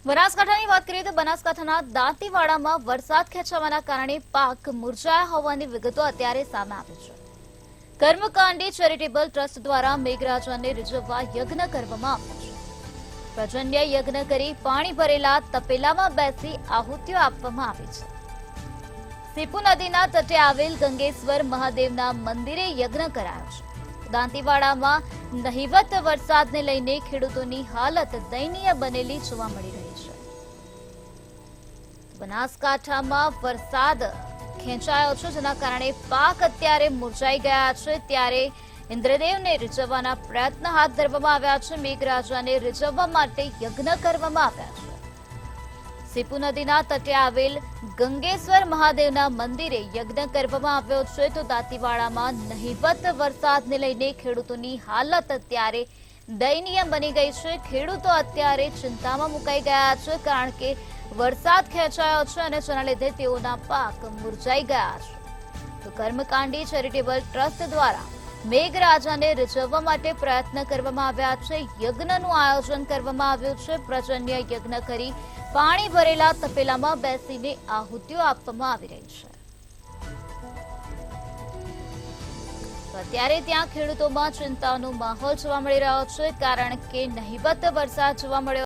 બનાસકાંઠાની વાત કરીએ તો બનાસકાંઠાના દાંતીવાડામાં વરસાદ ખેંચાવાના કારણે પાક મુરઝાયા હોવાની વિગતો અત્યારે સામે આવી છે. કર્મકાંડી ચેરિટેબલ ટ્રસ્ટ દ્વારા મેઘરાજાને રીઝવવા યજ્ઞ કરવામાં આવ્યો છે. પર્જન્ય યજ્ઞ કરી પાણી ભરેલા તપેલામાં બેસી આહુતિઓ આપવામાં આવી છે. સીપુ નદીના તટે આવેલ ગંગેશ્વર મહાદેવના મંદિરે યજ્ઞ કરાયો છે. દાંતીવાડામાં નહિવત વરસાદને લઈને ખેડૂતોની હાલત દયનીય બનેલી જોવા મળી રહી છે. બનાસકાંઠામાં વરસાદ ખેંચાયો છે, જેના કારણે પાક અત્યારે મુરઝાઈ ગયા છે. ત્યારે ઇન્દ્રદેવને રીઝવવાના પ્રયત્ન હાથ ધરવામાં આવ્યા છે. મેઘરાજાને રીઝવવા માટે યજ્ઞ કરવામાં આવ્યા છે. સીપુ નદીના તટે આવેલ ગંગેશ્વર મહાદેવના મંદિરે યજ્ઞ કરવામાં આવ્યો છે. તો દાંતીવાડામાં નહિવત વરસાદને લઈને ખેડૂતોની હાલત અત્યારે દયનીય બની ગઈ છે. ખેડૂતો અત્યારે ચિંતામાં મુકાઈ ગયા છે, કારણ કે વરસાદ ખેંચાયો છે અને જેના લીધે તેઓના પાક મુરઝાઈ ગયા છે. તો કર્મકાંડી ચેરિટેબલ ટ્રસ્ટ દ્વારા મેઘરાજાને રીઝવવા માટે પ્રયત્ન કરવામાં આવ્યા છે. યજ્ઞનું આયોજન કરવામાં આવ્યું છે. પ્રજન્ય યજ્ઞ કરી પાણી ભરેલા તપેલામાં બેસીને આહુતિઓ આપવામાં આવી રહી છે. અત્યારે ત્યાં ખેડૂતોમાં ચિંતાનો માહોલ જોવા મળી રહ્યો છે, કારણ કે નહિવત વરસાદ જોવા મળ્યો